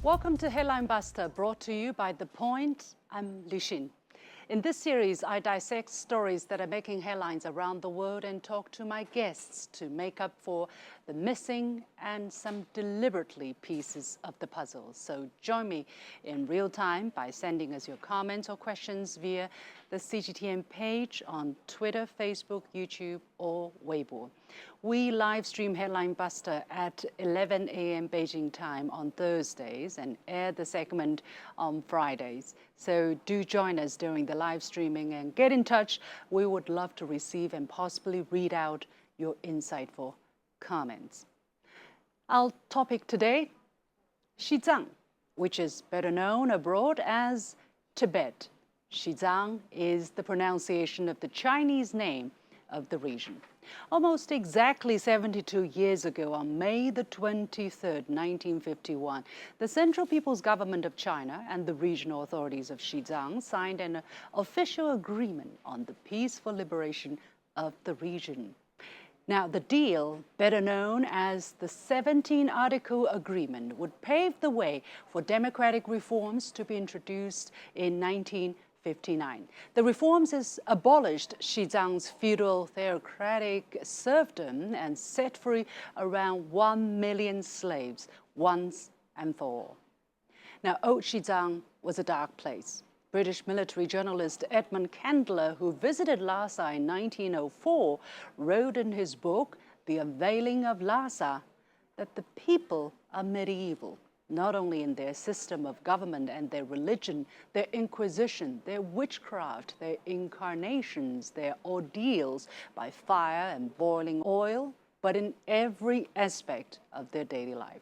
Welcome to Headline Buster, brought to you by The Point. I'm Li Xin. In this series, I dissect stories that are making headlines around the world and talk to my guests to make up for the missing and some deliberately pieces of the puzzle. So join me in real time by sending us your comments or questions via the CGTN page on Twitter, Facebook, YouTube, or Weibo. We live stream Headline Buster at 11 a.m. Beijing time on Thursdays and air the segment on Fridays. So do join us during the live streaming and get in touch. We would love to receive and possibly read out your insightful comments. Our topic today, Xizang, which is better known abroad as Tibet. Xizang is the pronunciation of the Chinese name of the region. Almost exactly 72 years ago, on May the 23rd, 1951, the Central People's Government of China and the regional authorities of Xizang signed an official agreement on the peaceful liberation of the region. Now, the deal, better known as the 17-Article Agreement, would pave the way for democratic reforms to be introduced in 1959. The reforms abolished Xizang's feudal theocratic serfdom and set free around 1 million slaves once and for all. Now, old Xizang was a dark place. British military journalist Edmund Candler, who visited Lhasa in 1904, wrote in his book, The Unveiling of Lhasa, that the people are medieval, not only in their system of government and their religion, their inquisition, their witchcraft, their incarnations, their ordeals by fire and boiling oil, but in every aspect of their daily life.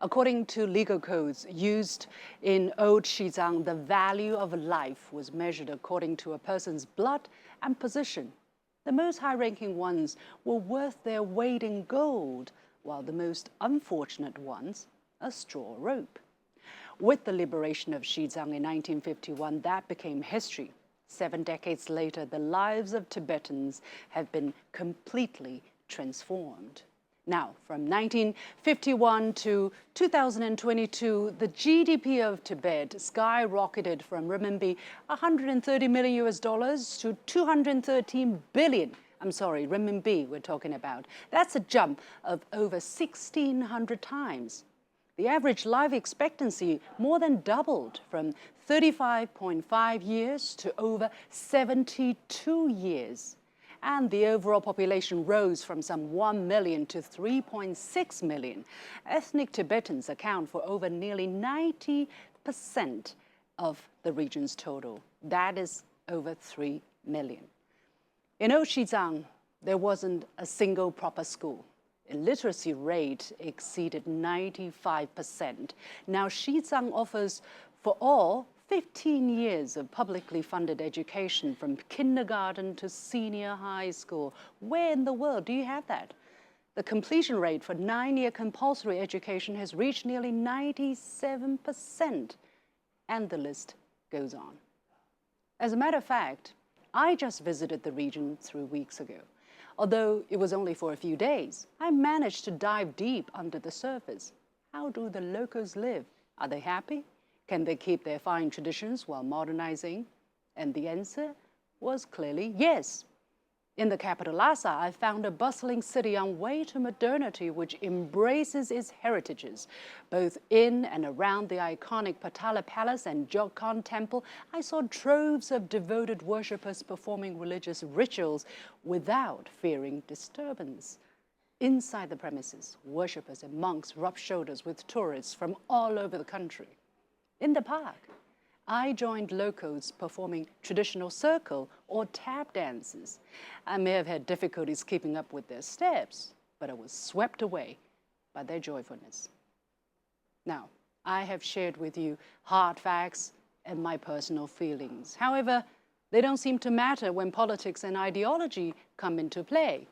According to legal codes used in Old Xizang, the value of life was measured according to a person's blood and position. The most high-ranking ones were worth their weight in gold, while the most unfortunate ones, a straw rope. With the liberation of Xizang in 1951, that became history. 7 decades later, the lives of Tibetans have been completely transformed. Now, from 1951 to 2022, the GDP of Tibet skyrocketed from renminbi 130 million US dollars to 213 billion. Renminbi we're talking about. That's a jump of over 1,600 times. The average life expectancy more than doubled from 35.5 years to over 72 years. And the overall population rose from some 1 million to 3.6 million. Ethnic Tibetans account for over nearly 90% of the region's total. That is over 3 million. In Old Xizang, there wasn't a single proper school. Illiteracy rate exceeded 95%. Now Xizang offers for all 15 years of publicly funded education from kindergarten to senior high school. Where in the world do you have that? The completion rate for 9-year compulsory education has reached nearly 97%, and the list goes on. As a matter of fact, I just visited the region 3 weeks ago. Although it was only for a few days, I managed to dive deep under the surface. How do the locals live? Are they happy? Can they keep their fine traditions while modernizing? And the answer was clearly yes. In the capital Lhasa, I found a bustling city on way to modernity which embraces its heritages. Both in and around the iconic Patala Palace and Jogkhon Temple, I saw troves of devoted worshippers performing religious rituals without fearing disturbance. Inside the premises, worshippers and monks rubbed shoulders with tourists from all over the country. In the park, I joined locals performing traditional circle or tap dances. I may have had difficulties keeping up with their steps, but I was swept away by their joyfulness. Now, I have shared with you hard facts and my personal feelings. However, they don't seem to matter when politics and ideology come into play.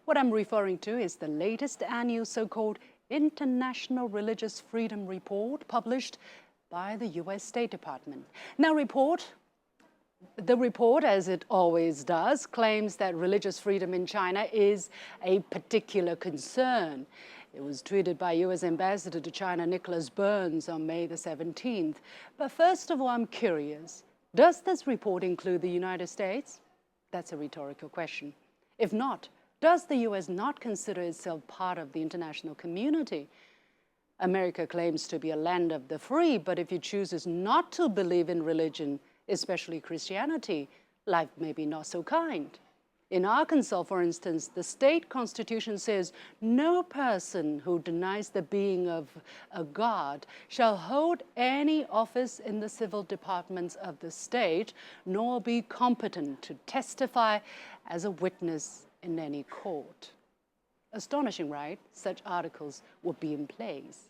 What I'm referring to is the latest annual so-called International Religious Freedom Report published by the US State Department. Now, the report, as it always does, claims that religious freedom in China is a particular concern. It was tweeted by U.S. Ambassador to China Nicholas Burns on May the 17th. But first of all, I'm curious, does this report include the United States? That's a rhetorical question. If not, does the U.S. not consider itself part of the international community? America claims to be a land of the free, but if it chooses not to believe in religion, especially Christianity, life may be not so kind. In Arkansas, for instance, the state constitution says no person who denies the being of a god shall hold any office in the civil departments of the state, nor be competent to testify as a witness in any court. Astonishing, right? Such articles would be in place.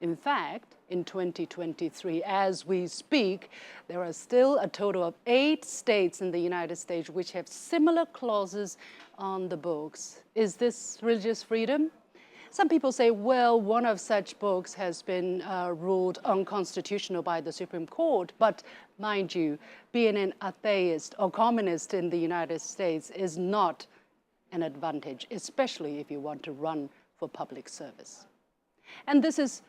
In fact, in 2023, as we speak, there are still a total of 8 states in the United States which have similar clauses on the books. Is this religious freedom? Some people say, well, one of such books has been ruled unconstitutional by the Supreme Court. But mind you, being an atheist or communist in the United States is not an advantage, especially if you want to run for public service. And this is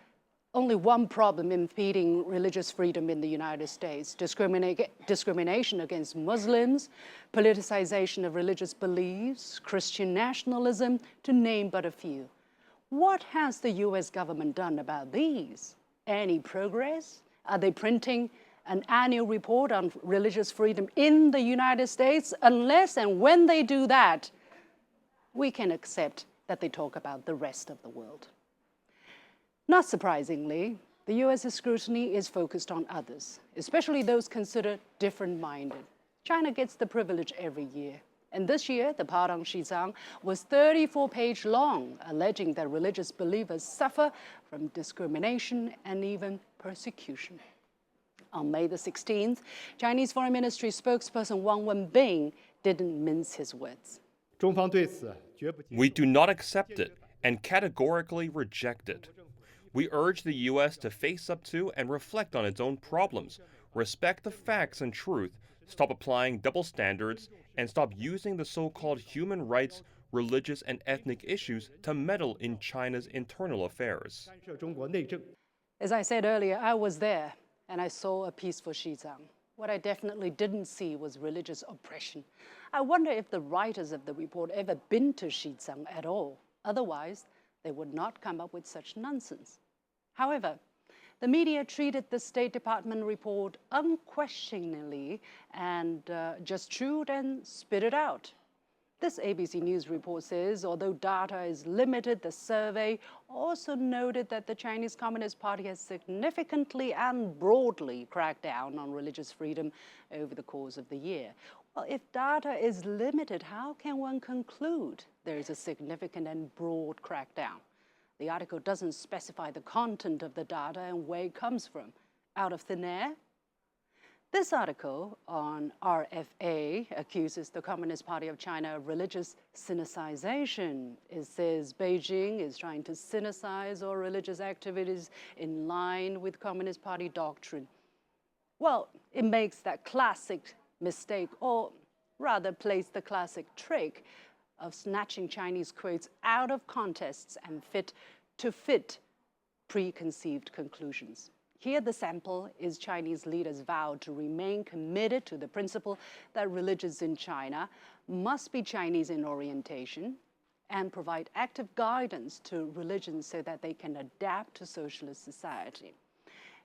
only one problem impeding religious freedom in the United States: discrimination against Muslims, politicization of religious beliefs, Christian nationalism, to name but a few. What has the US government done about these? Any progress? Are they printing an annual report on religious freedom in the United States? Unless and when they do that, we can accept that they talk about the rest of the world. Not surprisingly, the U.S.'s scrutiny is focused on others, especially those considered different-minded. China gets the privilege every year. And this year, the part on Xizang was 34-page long, alleging that religious believers suffer from discrimination and even persecution. On May the 16th, Chinese Foreign Ministry spokesperson Wang Wenbin didn't mince his words. We do not accept it and categorically reject it. We urge the U.S. to face up to and reflect on its own problems, respect the facts and truth, stop applying double standards, and stop using the so-called human rights, religious, and ethnic issues to meddle in China's internal affairs. As I said earlier, I was there and I saw a peaceful Xizang. What I definitely didn't see was religious oppression. I wonder if the writers of the report ever been to Xizang at all. Otherwise, they would not come up with such nonsense. However, the media treated the State Department report unquestioningly and just chewed and spit it out. This ABC News report says, although data is limited, the survey also noted that the Chinese Communist Party has significantly and broadly cracked down on religious freedom over the course of the year. Well, if data is limited, how can one conclude there is a significant and broad crackdown? The article doesn't specify the content of the data and where it comes from. Out of thin air? This article on RFA accuses the Communist Party of China of religious sinicization. It says Beijing is trying to sinicize all religious activities in line with Communist Party doctrine. Well, it makes that classic mistake, or rather plays the classic trick of snatching Chinese quotes out of contexts and fit preconceived conclusions. Here the sample is Chinese leaders' vow to remain committed to the principle that religions in China must be Chinese in orientation and provide active guidance to religions so that they can adapt to socialist society.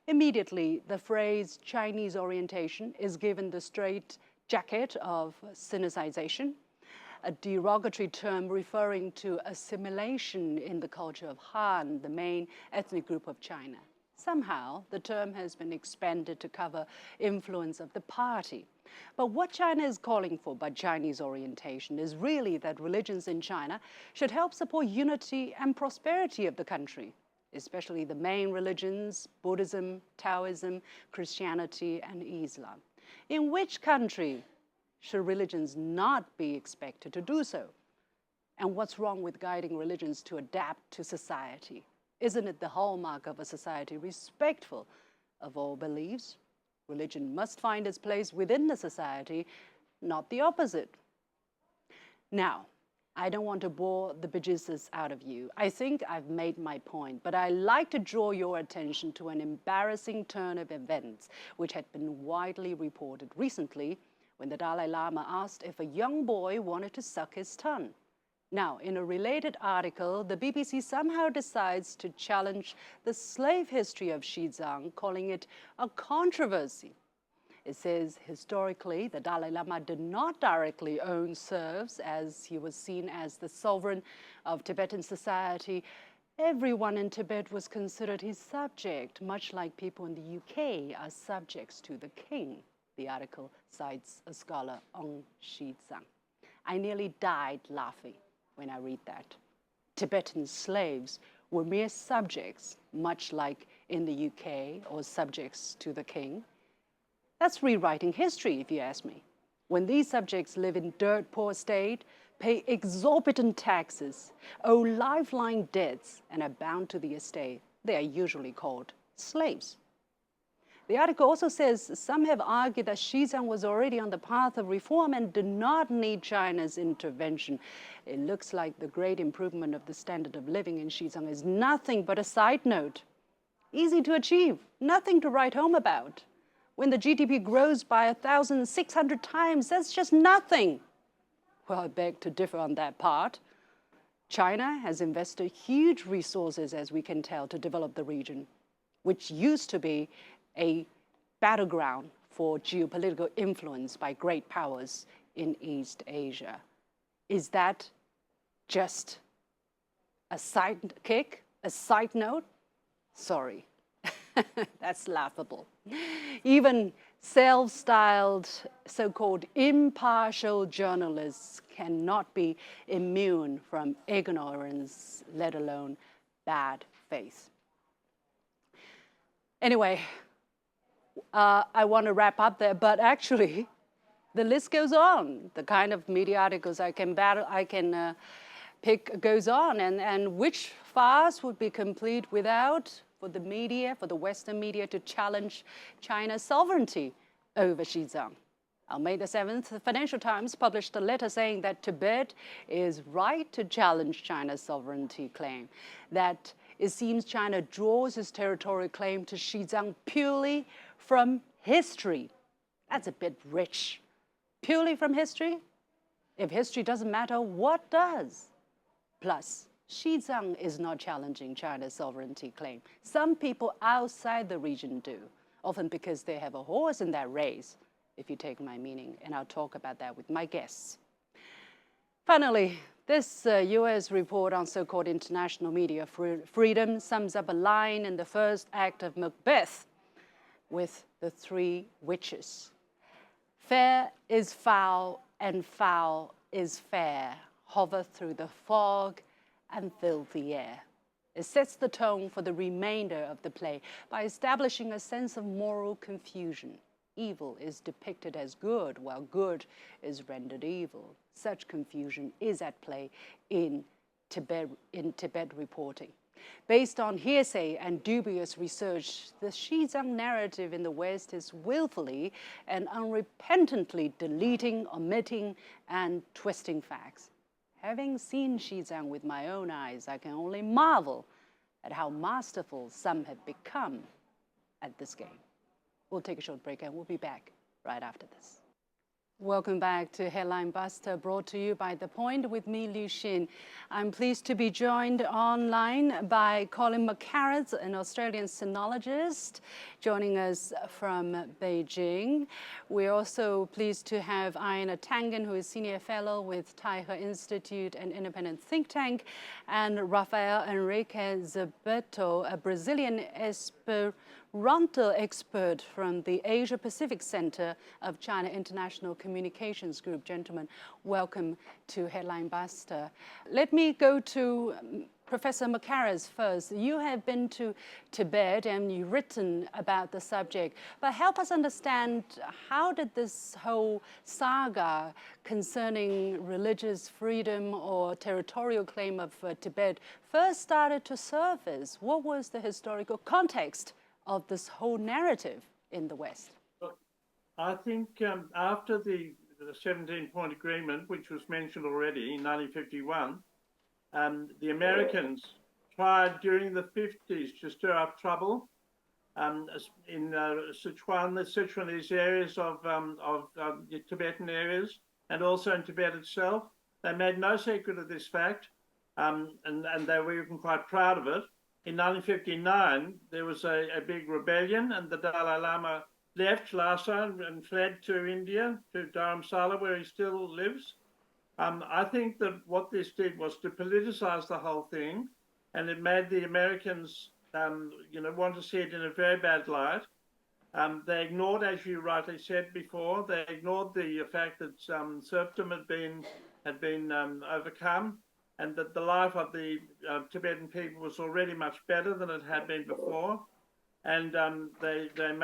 Immediately, the phrase Chinese orientation is given the straight jacket of sinicization, a derogatory term referring to assimilation in the culture of Han, the main ethnic group of China. Somehow, the term has been expanded to cover influence of the party. But what China is calling for by Chinese orientation is really that religions in China should help support unity and prosperity of the country, especially the main religions, Buddhism, Taoism, Christianity, and Islam. In which country should religions not be expected to do so? And what's wrong with guiding religions to adapt to society? Isn't it the hallmark of a society respectful of all beliefs? Religion must find its place within the society, not the opposite. Now, I don't want to bore the bejesus out of you. I think I've made my point, but I like to draw your attention to an embarrassing turn of events which had been widely reported recently when the Dalai Lama asked if a young boy wanted to suck his tongue. Now, in a related article, the BBC somehow decides to challenge the slave history of Xizang, calling it a controversy. It says, historically, the Dalai Lama did not directly own serfs, as he was seen as the sovereign of Tibetan society. Everyone in Tibet was considered his subject, much like people in the UK are subjects to the king. The article cites a scholar on Xizang. I nearly died laughing when I read that. Tibetan slaves were mere subjects, much like in the UK, or subjects to the king. That's rewriting history, if you ask me. When these subjects live in dirt-poor state, pay exorbitant taxes, owe lifeline debts, and are bound to the estate, they are usually called slaves. The article also says some have argued that Xizang was already on the path of reform and did not need China's intervention. It looks like the great improvement of the standard of living in Xizang is nothing but a side note. Easy to achieve, nothing to write home about. When the GDP grows by 1,600 times, that's just nothing. Well, I beg to differ on that part. China has invested huge resources, as we can tell, to develop the region, which used to be a battleground for geopolitical influence by great powers in East Asia. Is that just a side kick, a side note? Sorry. That's laughable. Even self-styled so-called impartial journalists cannot be immune from ignorance, let alone bad faith. Anyway, I want to wrap up there, but actually, the list goes on. The kind of media articles I can pick goes on, and which farce would be complete without for the media, for the Western media, to challenge China's sovereignty over Xizang. On May the 7th, the Financial Times published a letter saying that Tibet is right to challenge China's sovereignty claim, that it seems China draws its territorial claim to Xizang purely from history. That's a bit rich. Purely from history? If history doesn't matter, what does? Plus, Xizang is not challenging China's sovereignty claim. Some people outside the region do, often because they have a horse in that race, if you take my meaning, and I'll talk about that with my guests. Finally, this US report on so-called international media freedom sums up a line in the first act of Macbeth with the three witches. Fair is foul and foul is fair, hover through the fog and fill the air. It sets the tone for the remainder of the play by establishing a sense of moral confusion. Evil is depicted as good, while good is rendered evil. Such confusion is at play in Tibet reporting. Based on hearsay and dubious research, the Xizang narrative in the West is willfully and unrepentantly deleting, omitting, and twisting facts. Having seen Xizang with my own eyes, I can only marvel at how masterful some have become at this game. We'll take a short break and we'll be back right after this. Welcome back to Headline Buster, brought to you by The Point with me, Liu Xin. I'm pleased to be joined online by Colin Mackerras, an Australian sinologist, joining us from Beijing. We're also pleased to have Einar Tangen, who is Senior Fellow with Taihe Institute, an independent think tank, and Rafael Henrique Zerbetto, a Brazilian Esperanto expert from the Asia Pacific Center of China International Communications Group. Gentlemen, welcome to Headline Buster. Let me go to Professor Mackerras first. You have been to Tibet and you've written about the subject, but help us understand, how did this whole saga concerning religious freedom or territorial claim of Tibet first started to surface? What was the historical context of this whole narrative in the West? I think after the the 17-point agreement, which was mentioned already in 1951, the Americans tried during the 50s to stir up trouble in Sichuan, the Sichuanese areas of the Tibetan areas, and also in Tibet itself. They made no secret of this fact, and they were even quite proud of it. In 1959, there was a big rebellion, and the Dalai Lama left Lhasa and fled to India, to Dharamsala, where he still lives. I think that what this did was to politicize the whole thing, and it made the Americans, want to see it in a very bad light. They ignored, as you rightly said before, they ignored the fact that serfdom had been overcome, and that the life of the Tibetan people was already much better than it had been before. And they did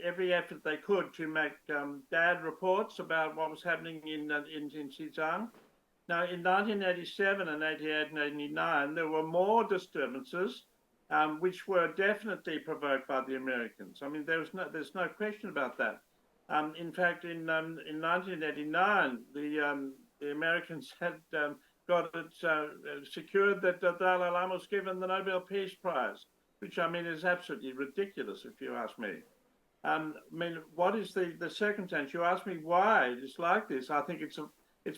every effort they could to make bad reports about what was happening in Xizang. Now, in 1987 and 88 and 89, there were more disturbances, which were definitely provoked by the Americans. I mean, there's no question about that. In fact, in 1989, the Americans had got it secured that the Dalai Lama was given the Nobel Peace Prize, which I mean is absolutely ridiculous, if you ask me. I mean, what is the circumstance? You ask me why it's like this. I think it's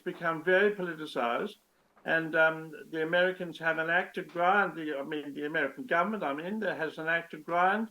become very politicized, and the Americans have an axe to grind. The American government, there has an axe to grind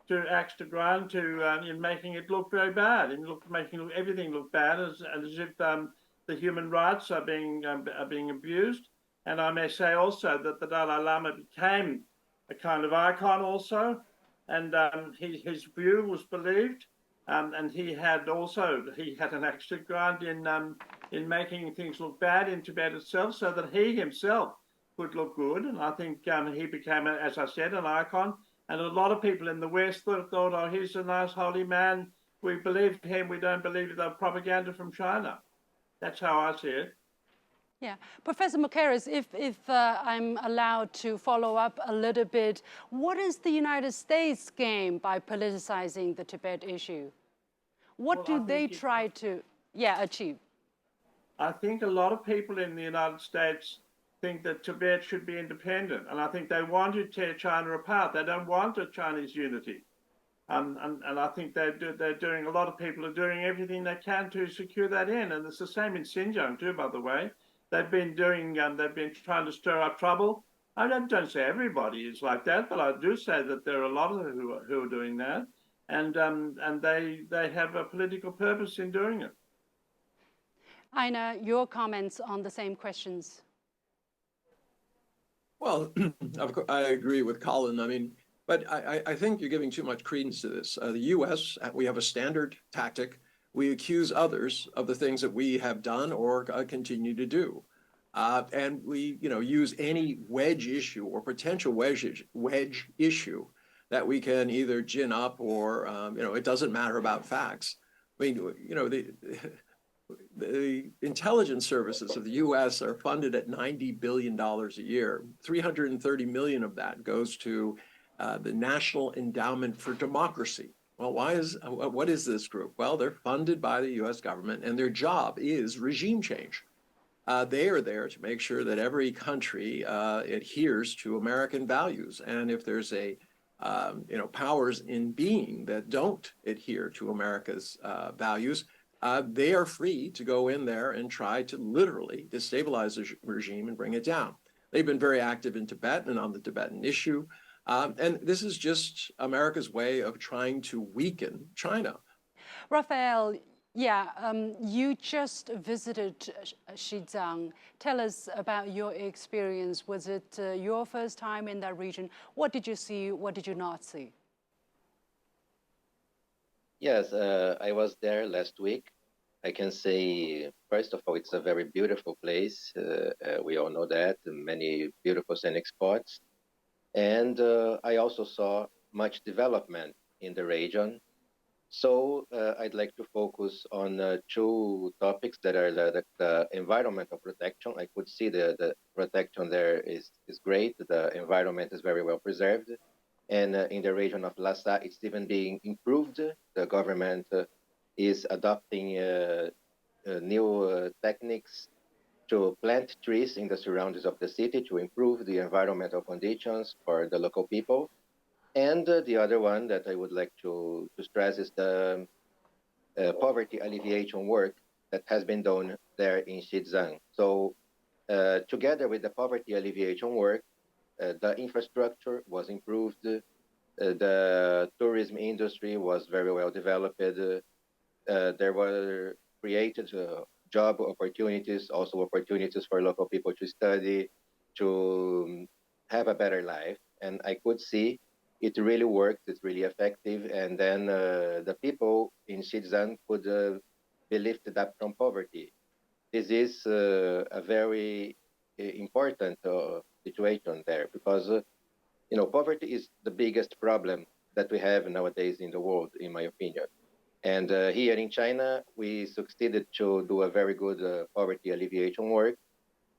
in making it look very bad, in making everything look bad, as if the human rights are being abused. And I may say also that the Dalai Lama became a kind of icon also, and his view was believed, and he had an axe to grind in making things look bad in Tibet itself, so that he himself could look good. And I think he became, as I said, an icon. And a lot of people in the West thought, oh, he's a nice holy man. We believe him. We don't believe the propaganda from China. That's how I see it. Yeah, Professor Mackerras, if I'm allowed to follow up a little bit, what is the United States' game by politicizing the Tibet issue? What do they try to achieve? I think a lot of people in the United States think that Tibet should be independent, and I think they want to tear China apart. They don't want a Chinese unity. And I think a lot of people are doing everything they can to secure that in. And it's the same in Xinjiang too, by the way. They've been trying to stir up trouble. I don't say everybody is like that, but I do say that there are a lot of them who are doing that. And they have a political purpose in doing it. Einar, your comments on the same questions. Well, I agree with Colin. I mean, but I think you're giving too much credence to this. The U.S., we have a standard tactic. We accuse others of the things that we have done or continue to do. And we, use any wedge issue or potential wedge issue that we can either gin up or, it doesn't matter about facts. I mean, the intelligence services of the U.S. are funded at $90 billion a year. 330 million of that goes to the National Endowment for Democracy. Well, what is this group? Well, they're funded by the U.S. government, and their job is regime change. They are there to make sure that every country adheres to American values. And if there's powers in being that don't adhere to America's values, they are free to go in there and try to literally destabilize the regime and bring it down. They've been very active in Tibet and on the Tibetan issue. And this is just America's way of trying to weaken China. Rafael, you just visited Xizang. Tell us about your experience. Was it your first time in that region? What did you see? What did you not see? Yes, I was there last week. I can say, first of all, it's a very beautiful place. We all know that, many beautiful scenic spots. And I also saw much development in the region. So I'd like to focus on two topics that are the environmental protection. I could see the protection there is great. The environment is very well preserved. And in the region of Lhasa, it's even being improved. The government is adopting new techniques to plant trees in the surroundings of the city to improve the environmental conditions for the local people. And the other one that I would like to stress is the poverty alleviation work that has been done there in Xizang. So together with the poverty alleviation work, the infrastructure was improved, the tourism industry was very well developed, there were created job opportunities, also opportunities for local people to study, to have a better life. And I could see it really worked, it's really effective. And then the people in Xizang could be lifted up from poverty. This is a very important situation there because, poverty is the biggest problem that we have nowadays in the world, in my opinion. And here in China, we succeeded to do a very good poverty alleviation work.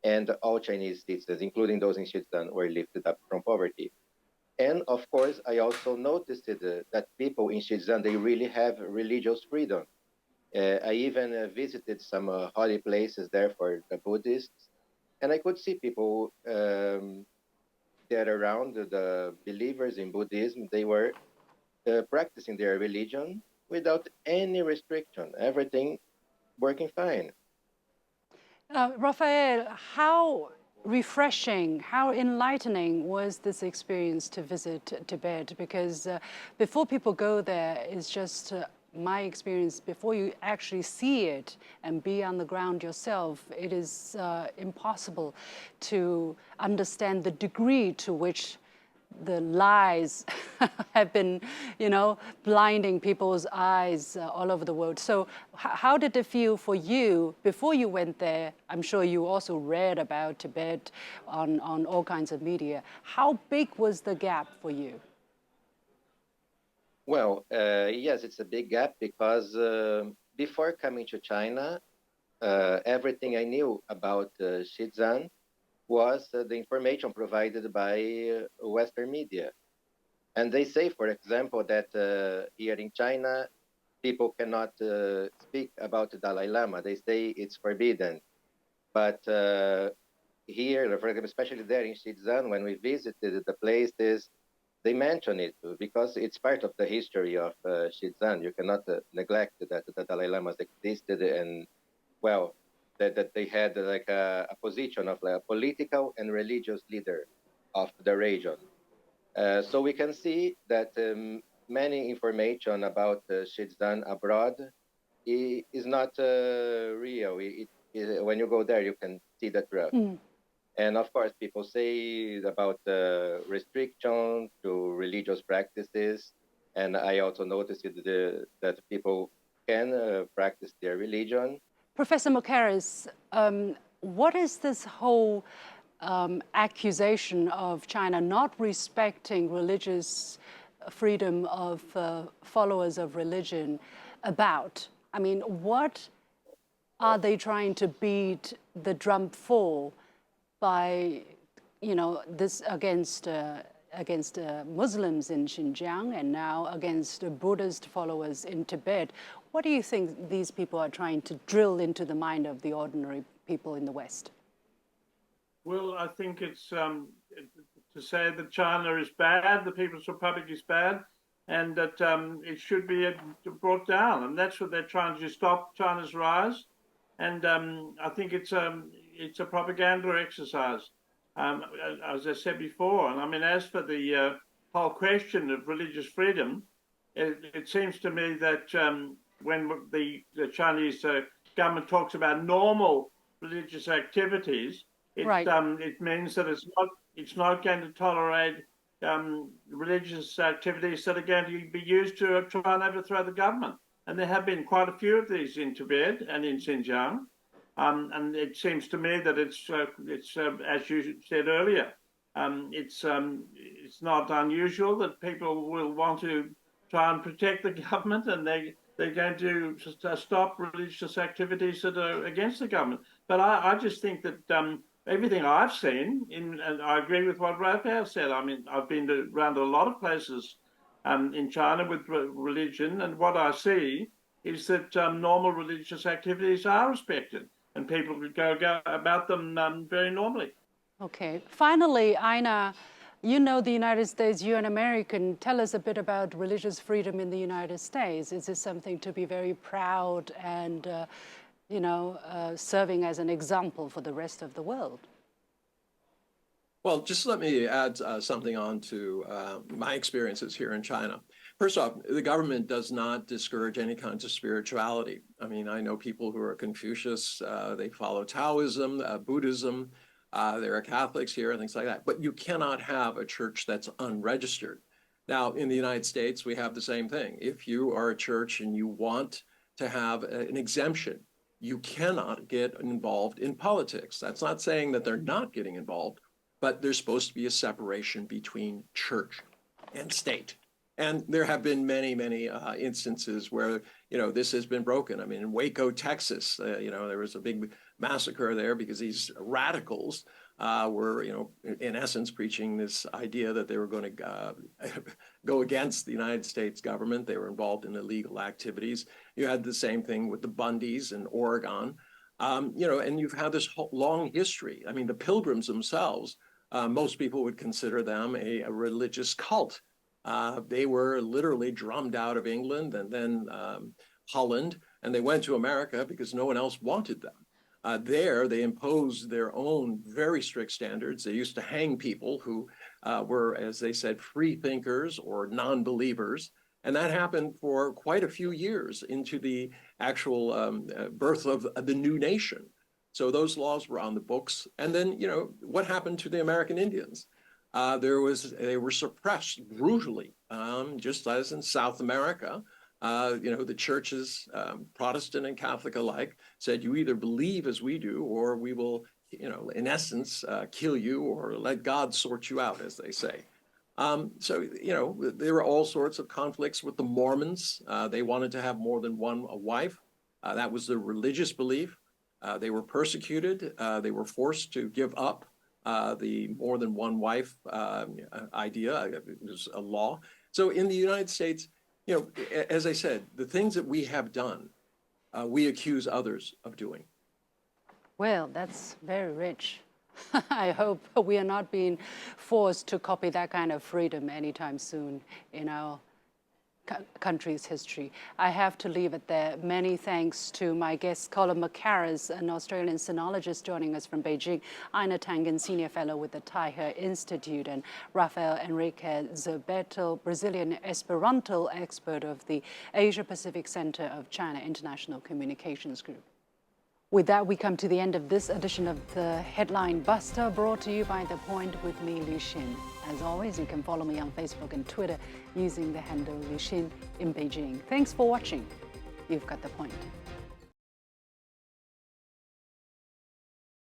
And all Chinese citizens, including those in Xizang, were lifted up from poverty. And of course, I also noticed that people in Xizang, they really have religious freedom. I even visited some holy places there for the Buddhists. And I could see people there around, the believers in Buddhism, they were practicing their religion without any restriction, everything working fine. Rafael, how refreshing, how enlightening was this experience to visit Tibet? Because before people go there, it's just my experience, before you actually see it and be on the ground yourself, it is impossible to understand the degree to which the lies have been, blinding people's eyes all over the world. So how did it feel for you before you went there? I'm sure you also read about Tibet on all kinds of media. How big was the gap for you? Well, yes, it's a big gap because before coming to China, everything I knew about Xizang was the information provided by Western media. And they say, for example, that here in China, people cannot speak about the Dalai Lama. They say it's forbidden. But here, for example, especially there in Xizang, when we visited the places, they mention it because it's part of the history of Xizang. You cannot neglect that the Dalai Lamas existed and, well, that they had like a position of like a political and religious leader of the region. So we can see that many information about Xizang abroad is not real. When you go there, you can see the truth. And of course, people say about restrictions to religious practices. And I also noticed that people can practice their religion. Professor Mackerras, what is this whole accusation of China not respecting religious freedom of followers of religion about? I mean, what are they trying to beat the drum for by, this against Muslims in Xinjiang and now against Buddhist followers in Tibet? What do you think these people are trying to drill into the mind of the ordinary people in the West? Well, I think it's to say that China is bad, the People's Republic is bad, and that it should be brought down. And that's what they're trying to stop China's rise. And I think it's a propaganda exercise, as I said before. And I mean, as for the whole question of religious freedom, it seems to me that when the Chinese government talks about normal religious activities, it means that it's not going to tolerate religious activities that are going to be used to try and overthrow the government. And there have been quite a few of these in Tibet and in Xinjiang. And it seems to me that it's as you said earlier, it's not unusual that people will want to try and protect the government, and they're going to stop religious activities that are against the government. But I just think that everything I've seen, and I agree with what Rafael said. I mean, I've been around a lot of places in China with religion, and what I see is that normal religious activities are respected and people could go about them very normally. Okay. Finally, Einar, you know the United States, you're an American. Tell us a bit about religious freedom in the United States. Is this something to be very proud and, serving as an example for the rest of the world? Well, just let me add something on to my experiences here in China. First off, the government does not discourage any kinds of spirituality. I mean, I know people who are Confucius, they follow Taoism, Buddhism, there are Catholics here and things like that. But you cannot have a church that's unregistered. Now, in the United States, we have the same thing. If you are a church and you want to have an exemption, you cannot get involved in politics. That's not saying that they're not getting involved, but there's supposed to be a separation between church and state. And there have been many, many instances where, this has been broken. I mean, in Waco, Texas, there was a big massacre there because these radicals were, in essence, preaching this idea that they were going to go against the United States government. They were involved in illegal activities. You had the same thing with the Bundys in Oregon, and you've had this long history. I mean, the Pilgrims themselves, most people would consider them a religious cult. They were literally drummed out of England and then Holland, and they went to America because no one else wanted them. There, they imposed their own very strict standards. They used to hang people who were, as they said, free thinkers or non-believers. And that happened for quite a few years into the actual birth of the new nation. So those laws were on the books. And then, what happened to the American Indians? They were suppressed brutally, just as in South America. The churches, Protestant and Catholic alike, said you either believe as we do, or we will, in essence, kill you or let God sort you out, as they say. There were all sorts of conflicts with the Mormons. They wanted to have more than one wife. That was their religious belief. They were persecuted. They were forced to give up the more than one wife idea. It was a law. So in the United States, as I said, the things that we have done, we accuse others of doing. Well, that's very rich. I hope we are not being forced to copy that kind of freedom anytime soon in our country's history. I have to leave it there. Many thanks to my guest, Colin Mackerras, an Australian sinologist joining us from Beijing, Einar Tangen, Senior Fellow with the Taihe Institute, and Rafael Henrique Zerbetto, Brazilian Esperanto expert of the Asia-Pacific Center of China International Communications Group. With that, we come to the end of this edition of the Headline Buster, brought to you by The Point with me, Liu Xin. As always, you can follow me on Facebook and Twitter using the handle Liu Xin in Beijing. Thanks for watching. You've got the point.